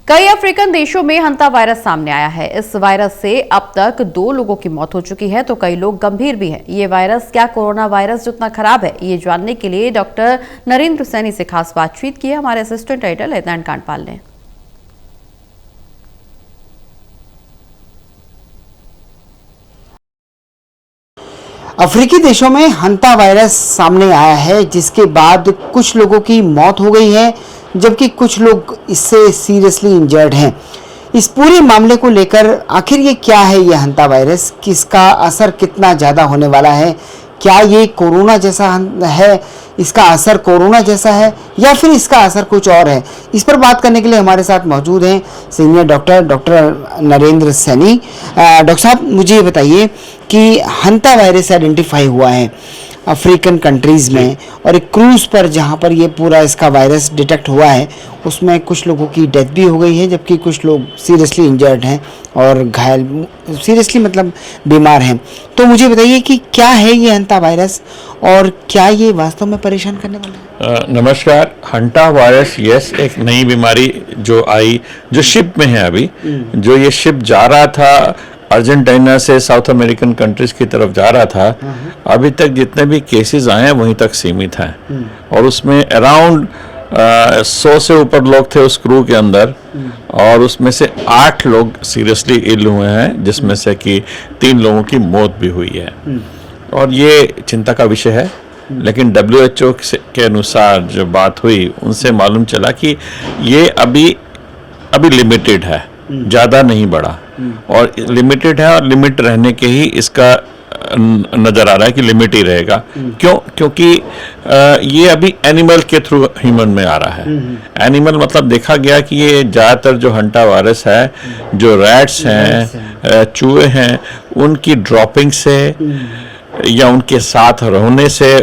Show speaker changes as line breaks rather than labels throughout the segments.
कई अफ्रीकन देशों में हंता वायरस सामने आया है। इस वायरस से अब तक 2 लोगों की मौत हो चुकी है तो कई लोग गंभीर भी हैं। ये वायरस क्या कोरोना वायरस जितना खराब है, ये जानने के लिए डॉक्टर नरेंद्र सैनी से खास बातचीत की है हमारे असिस्टेंट एडिटर लेफ्टिनेंट कांडपाल ने।
अफ्रीकी देशों में हंता वायरस सामने आया है, जिसके बाद कुछ लोगों की मौत हो गई है, जबकि कुछ लोग इससे सीरियसली इंजर्ड हैं। इस पूरे मामले को लेकर आखिर ये क्या है, ये हंता वायरस, किसका असर कितना ज़्यादा होने वाला है, क्या ये कोरोना जैसा है, इसका असर कोरोना जैसा है या फिर इसका असर कुछ और है, इस पर बात करने के लिए हमारे साथ मौजूद हैं senior doctor Narendra Saini. Doctor साहब, मुझे ये बताइए कि हंता वायरस आइडेंटिफाई हुआ है अफ्रीकन कंट्रीज़ में, और एक क्रूज़ पर जहाँ पर ये पूरा इसका वायरस डिटेक्ट हुआ है उसमें कुछ लोगों की डेथ भी हो गई है, जबकि कुछ लोग सीरियसली इंजर्ड हैं और घायल, सीरियसली मतलब बीमार हैं। तो मुझे बताइए कि क्या है ये हंता वायरस और क्या ये वास्तव में परेशान करने वाला है?
नमस्कार। हंटा वायरस एक नई बीमारी जो आई, जो शिप में है अभी, जो ये शिप जा रहा था अर्जेंटीना से साउथ अमेरिकन कंट्रीज की तरफ जा रहा था। अभी तक जितने भी केसेस आए हैं वहीं तक सीमित हैं और उसमें अराउंड 100 से ऊपर लोग थे उस क्रू के अंदर, और उसमें से 8 लोग सीरियसली इल हुए हैं, जिसमें से कि 3 लोगों की मौत भी हुई है। और ये चिंता का विषय है, लेकिन WHO के अनुसार जो बात हुई उनसे मालूम चला कि ये अभी लिमिटेड है, ज़्यादा नहीं बढ़ा, और लिमिटेड है और लिमिट रहने के ही इसका नज़र आ रहा है कि लिमिट ही रहेगा। क्योंकि ये अभी एनिमल के थ्रू ह्यूमन में आ रहा है। एनिमल मतलब देखा गया कि ये ज़्यादातर जो हंटा वायरस है, जो रैट्स हैं, चूहे हैं, उनकी ड्रॉपिंग से या उनके साथ रहने से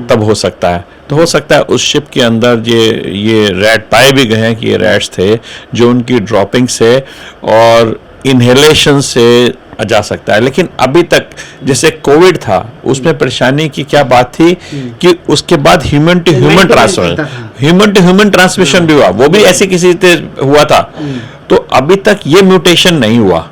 तब हो सकता है। तो हो सकता है उस शिप के अंदर ये रैट पाए भी गए हैं कि ये रैट्स थे जो उनकी ड्रॉपिंग से और इनहेलेशन से जा सकता है। लेकिन अभी तक जैसे कोविड था उसमें परेशानी की क्या बात थी कि उसके बाद ह्यूमन टू ह्यूमन ट्रांसमिशन भी हुआ, वो भी ऐसे किसी से हुआ था। तो अभी तक ये म्यूटेशन नहीं हुआ।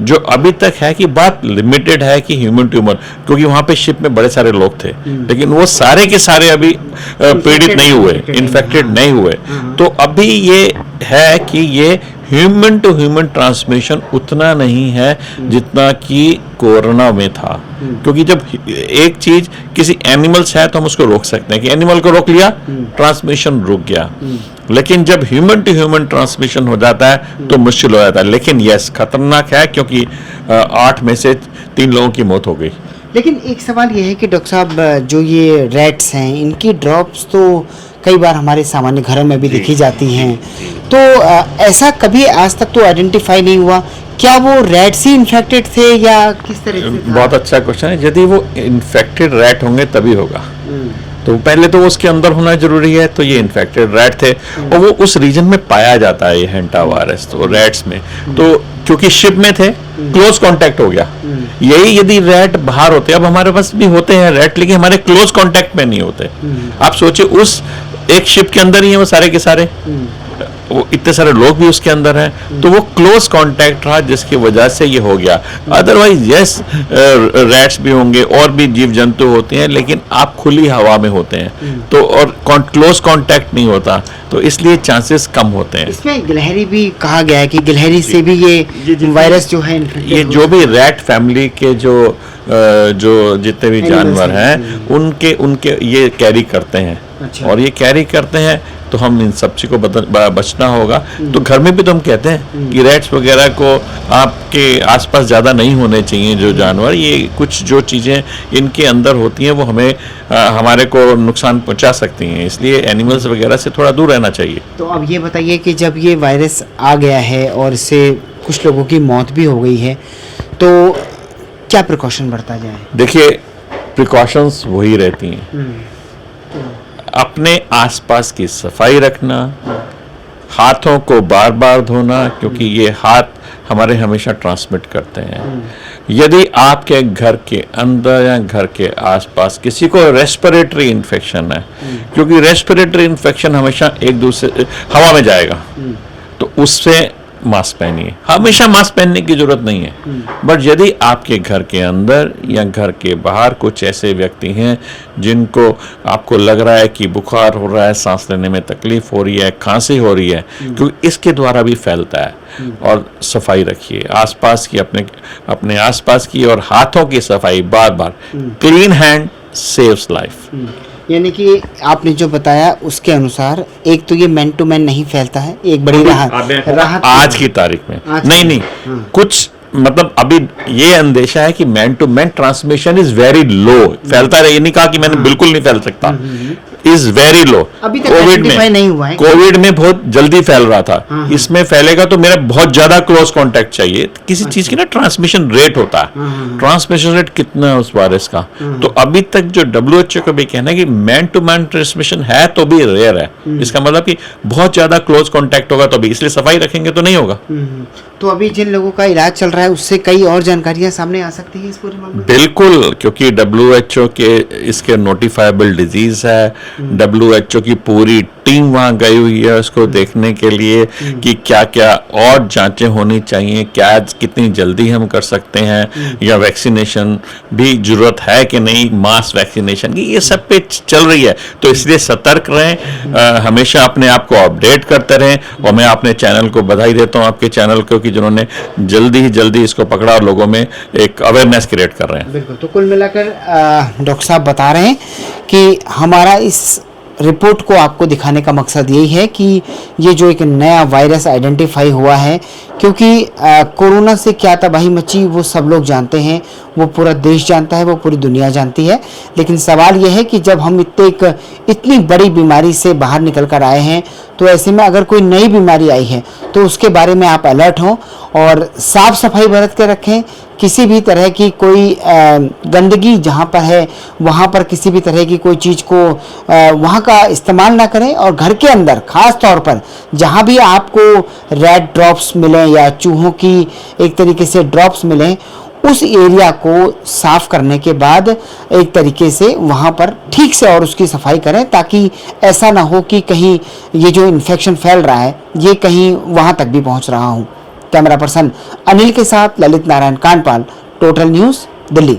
जो अभी तक है कि बात लिमिटेड है कि ह्यूमन टू ह्यूमन, क्योंकि वहां पे शिप में बड़े सारे लोग थे, लेकिन वो सारे के सारे अभी पीड़ित नहीं हुए, इन्फेक्टेड नहीं हुए। तो अभी ये है कि ये ह्यूमन टू ह्यूमन ट्रांसमिशन उतना नहीं है जितना कि कोरोना में था। क्योंकि जब एक चीज किसी एनिमल से है तो हम उसको रोक सकते हैं कि एनिमल को रोक लिया, ट्रांसमिशन रुक गया। लेकिन जब ह्यूमन टू ह्यूमन ट्रांसमिशन हो जाता है तो मुश्किल हो जाता है। लेकिन यस, खतरनाक है, क्योंकि 8 में से 3 लोगों की मौत हो गई।
लेकिन एक सवाल ये है कि डॉक्टर साहब, जो ये रैट्स हैं, इनकी ड्रॉप्स तो कई बार हमारे सामान्य घरों में भी दिखी जाती हैं, तो ऐसा कभी आज तक तो आइडेंटिफाई नहीं हुआ, क्या वो रैट्स ही इन्फेक्टेड थे या किस तरह से?
बहुत अच्छा क्वेश्चन है। यदि वो इन्फेक्टेड रैट होंगे तभी होगा। तो पहले तो उसके अंदर होना जरूरी है, तो ये इन्फेक्टेड रैट थे और वो उस रीजन में पाया जाता है ये हंटा वायरस, तो रैट्स में। तो क्योंकि शिप में थे, क्लोज कांटेक्ट हो गया। यही यदि रैट बाहर होते, अब हमारे पास भी होते हैं रैट, लेकिन हमारे क्लोज कांटेक्ट में नहीं होते। आप सोचिए, उस एक शिप के अंदर ही है वो सारे के सारे, वो इतने सारे लोग भी उसके अंदर हैं, तो वो क्लोज कांटेक्ट रहा जिसकी वजह से ये हो गया। अदरवाइज यस, रैट्स भी होंगे और भी जीव जंतु होते हैं, लेकिन आप खुली हवा में होते हैं तो और क्लोज कांटेक्ट नहीं होता, तो इसलिए चांसेस कम होते हैं।
इसमें गिलहरी भी कहा गया है कि गिलहरी से भी ये वायरस जो है,
ये जो भी रैट फैमिली के जो जितने भी जानवर हैं उनके ये कैरी करते हैं। अच्छा। और ये कैरी करते हैं तो हम इन सब चीज़ को बचना होगा। तो घर में भी तो हम कहते हैं कि रैट्स वगैरह को आपके आसपास ज़्यादा नहीं होने चाहिए। जो जानवर, ये कुछ जो चीज़ें इनके अंदर होती हैं वो हमें हमारे को नुकसान पहुंचा सकती हैं, इसलिए एनिमल्स वगैरह से थोड़ा दूर रहना चाहिए।
तो अब ये बताइए कि जब ये वायरस आ गया है और इससे कुछ लोगों की मौत भी हो गई है, तो क्या प्रिकॉशन बरता जाए? देखिए,
प्रिकॉशंस वही रहती हैं, अपने आसपास की सफाई रखना, हाथों को बार बार धोना, क्योंकि ये हाथ हमारे हमेशा ट्रांसमिट करते हैं। यदि आपके घर के अंदर या घर के आसपास किसी को रेस्पिरेटरी इन्फेक्शन है, क्योंकि रेस्पिरेटरी इन्फेक्शन हमेशा एक दूसरे हवा में जाएगा, तो उससे मास्क पहनिए। हमेशा मास्क पहनने की जरूरत नहीं है, बट यदि आपके घर के अंदर या घर के बाहर कुछ ऐसे व्यक्ति हैं जिनको आपको लग रहा है कि बुखार हो रहा है, सांस लेने में तकलीफ हो रही है, खांसी हो रही है, क्योंकि इसके द्वारा भी फैलता है। और सफाई रखिए आसपास की, अपने आसपास की, और हाथों की सफाई बार बार। Clean hand saves life.
यानी कि आपने जो बताया उसके अनुसार एक तो ये मैन टू मैन नहीं फैलता है, एक बड़ी राहत
आज की तारीख में नहीं कुछ मतलब अभी ये अंदेशा है कि man to man transmission is very low, फैलता है। ये नहीं कहा कि मैंने बिल्कुल नहीं फैल सकता, इज वेरी लो।
अभी तक आइडेंटिफाई नहीं हुआ है।
कोविड में बहुत जल्दी फैल रहा था, इसमें फैलेगा तो मेरा बहुत ज्यादा क्लोज कांटेक्ट चाहिए। किसी चीज की ना ट्रांसमिशन रेट होता है, ट्रांसमिशन रेट कितना है उस वायरस का। तो अभी तक जो WHO का भी कहना है कि मैन टू मैन ट्रांसमिशन है तो भी रेयर है। इसका मतलब कि बहुत ज्यादा क्लोज कांटेक्ट होगा तो भी, इसलिए सफाई रखेंगे तो नहीं होगा।
तो अभी जिन लोगों का इलाज चल रहा है उससे कई और जानकारियां सामने आ सकती है इस पूरे मामले में?
बिल्कुल, क्योंकि WHO के इसके नोटिफाइबल डिजीज है। WHO की पूरी टीम वहां गई हुई है उसको देखने के लिए कि क्या क्या और जांचें होनी चाहिए, क्या कितनी जल्दी हम कर सकते हैं, या वैक्सीनेशन भी जरूरत है कि नहीं, मास वैक्सीनेशन की, ये सब पे चल रही है। तो इसलिए सतर्क रहें, हमेशा अपने आप को अपडेट करते रहें। और मैं अपने चैनल को बधाई देता हूँ, आपके चैनल को, कि जिन्होंने जल्दी ही जल्दी इसको पकड़ा और लोगों में एक अवेयरनेस क्रिएट कर रहे हैं।
बिल्कुल। तो कुल मिलाकर डॉक्टर साहब बता रहे हैं कि हमारा इस रिपोर्ट को आपको दिखाने का मकसद यही है कि ये जो एक नया वायरस आइडेंटिफाई हुआ है, क्योंकि कोरोना से क्या तबाही मची वो सब लोग जानते हैं, वो पूरा देश जानता है, वो पूरी दुनिया जानती है। लेकिन सवाल ये है कि जब हम इतनी बड़ी बीमारी से बाहर निकल कर आए हैं, तो ऐसे में अगर कोई नई बीमारी आई है तो उसके बारे में आप अलर्ट हों और साफ सफाई बरत के रखें। किसी भी तरह की कोई गंदगी जहाँ पर है वहाँ पर किसी भी तरह की कोई चीज़ को वहाँ का इस्तेमाल ना करें। और घर के अंदर ख़ास तौर पर जहाँ भी आपको रेड ड्रॉप्स मिलें या चूहों की एक तरीके से ड्रॉप्स मिलें, उस एरिया को साफ करने के बाद एक तरीके से वहाँ पर ठीक से और उसकी सफाई करें, ताकि ऐसा ना हो कि कहीं ये जो इन्फेक्शन फैल रहा है ये कहीं वहाँ तक भी पहुँच रहा हूँ। कैमरा पर्सन अनिल के साथ ललित नारायण कांडपाल, टोटल न्यूज़, दिल्ली।